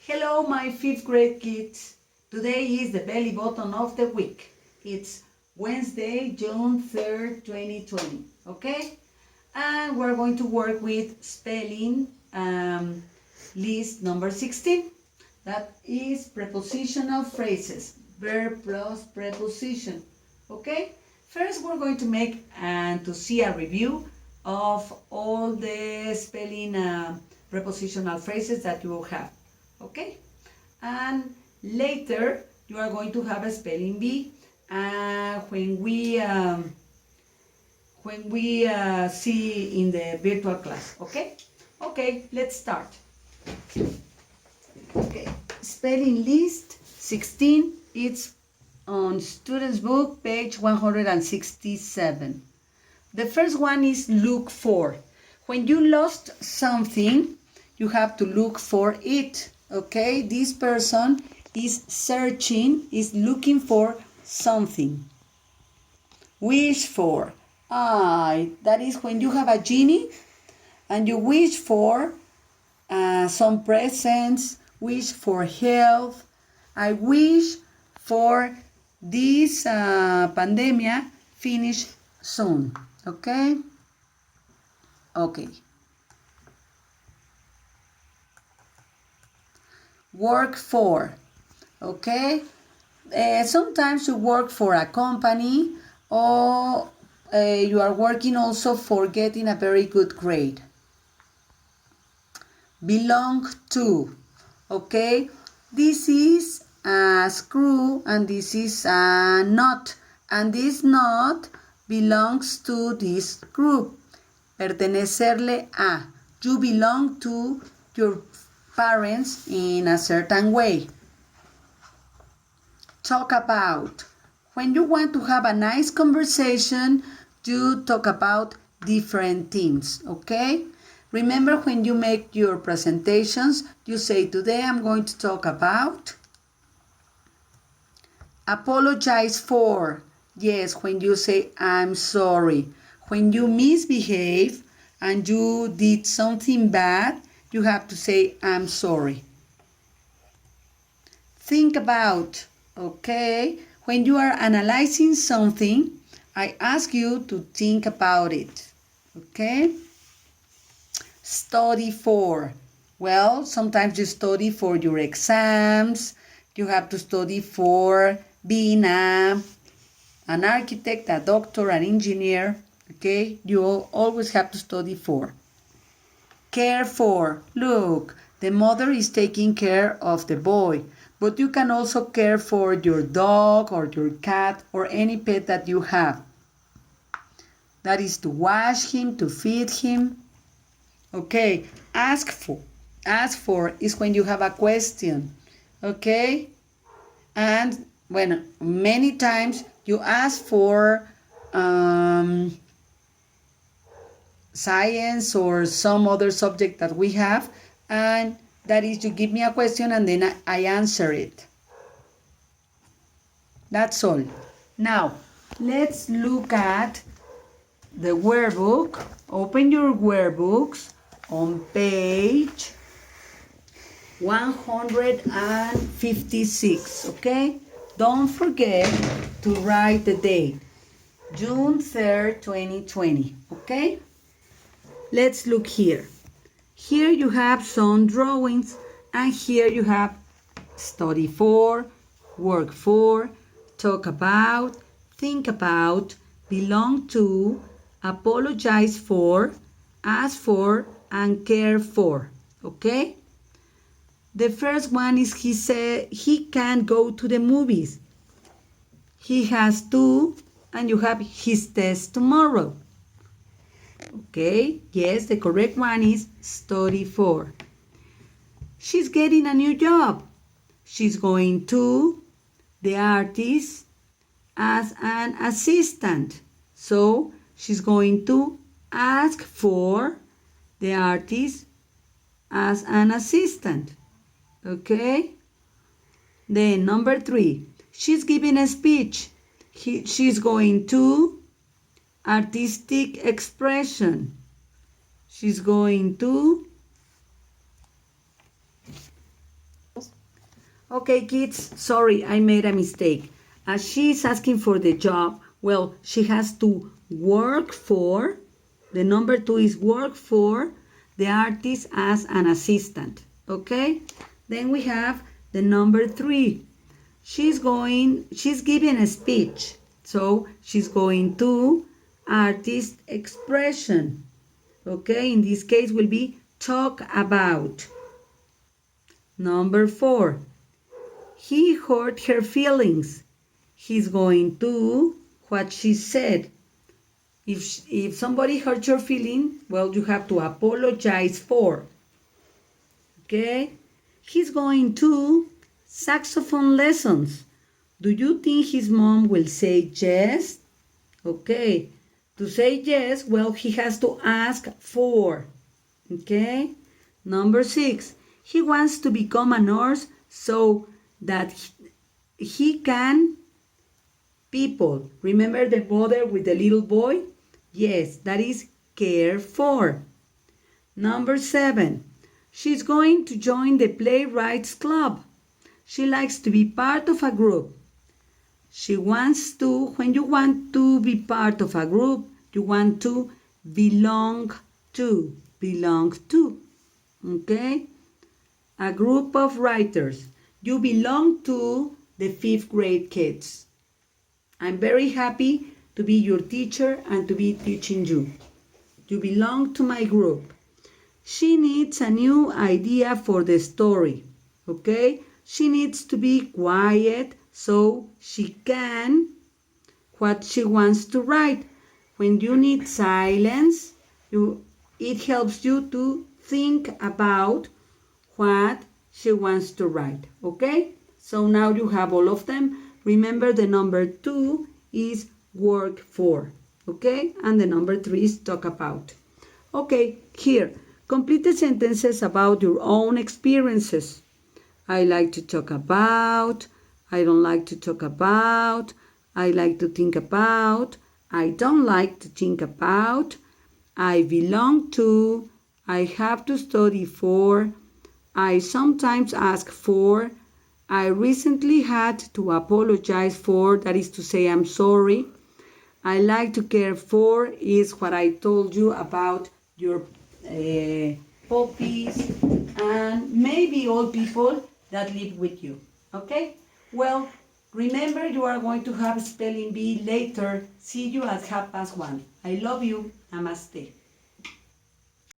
Hello, my fifth grade kids. Today is the belly button of the week. It's Wednesday, June 3rd, 2020. Okay? And we're going to work with spelling list number 16. That is prepositional phrases, verb plus preposition. Okay? First, we're going to make and to see a review of all the spelling prepositional phrases that you will have. Okay? And later, you are going to have a spelling bee when we see in the virtual class. Okay? Okay, let's start. Okay, spelling list 16. It's on students book page 167. The first one is look for. When you lost something, you have to look for it. Okay, this person is searching, is looking for something. Wish for. That is when you have a genie and you wish for some presents, wish for health. I wish for this pandemic finish soon. Okay? Okay. Work for. Okay? Sometimes you work for a company or you are working also for getting a very good grade. Belong to. Okay? This is a screw and this is a knot. And this knot belongs to this group. Pertenecerle a. You belong to your parents in a certain way. Talk about. When you want to have a nice conversation, you talk about different things, okay? Remember when you make your presentations, you say, today I'm going to talk about. Apologize for. Yes, when you say, I'm sorry. When you misbehave and you did something bad, you have to say, I'm sorry. Think about. Okay? When you are analyzing something, I ask you to think about it. Okay? Study for. Well, sometimes you study for your exams. You have to study for being an architect, a doctor, an engineer. Okay? You always have to study for. Care for. Look, the mother is taking care of the boy. But you can also care for your dog or your cat or any pet that you have. That is to wash him, to feed him. Okay, ask for. Ask for is when you have a question. Okay? And when many times you ask for science or some other subject that we have, and that is you give me a question and then I answer it. That's all. Now, let's look at the workbook. Open your workbooks on page 156, okay? Don't forget to write the date, June 3rd, 2020, okay? Let's look here. Here you have some drawings, and here you have study for, work for, talk about, think about, belong to, apologize for, ask for, and care for. Okay? The first one is he said he can't go to the movies. He has to, and you have his test tomorrow. Okay, yes, the correct one is study for. She's getting a new job. She's going to the artist as an assistant. So she's going to ask for the artist as an assistant. Okay? Then number 3, she's giving a speech. She's going to artistic expression. She's going to Okay, kids, sorry, I made a mistake. As she's asking for the job, well, she has to work for, the number 2 is work for the artist as an assistant. Okay? Then we have the number 3. She's giving a speech. So she's going to artist expression. Okay, in this case will be talk about. Number 4. He hurt her feelings. He's going to what she said. If somebody hurt your feeling, well, you have to apologize for. Okay? He's going to saxophone lessons. Do you think his mom will say yes? Okay. To say yes, well, he has to ask for. Okay? Number 6. He wants to become a nurse so that he can people. Remember the mother with the little boy? Yes, that is care for. Number 7. She's going to join the Playwrights Club. She likes to be part of a group. She wants to, when you want to be part of a group, you want to belong to. Belong to. Okay? A group of writers. You belong to the 5th grade kids. I'm very happy to be your teacher and to be teaching you. You belong to my group. She needs a new idea for the story. Okay? She needs to be quiet so she can what she wants to write. When you need silence, it helps you to think about what she wants to write. Okay? So now you have all of them. Remember the number 2 is work for. Okay? And the number 3 is talk about. Okay, here. Complete the sentences about your own experiences. I like to talk about. I don't like to talk about. I like to think about. I don't like to think about. I belong to. I have to study for. I sometimes ask for. I recently had to apologize for. That is to say, I'm sorry. I like to care for is what I told you about your puppies and maybe old people that live with you. Okay? Well, remember you are going to have spelling bee later. See you at 1:30. I love you. Namaste.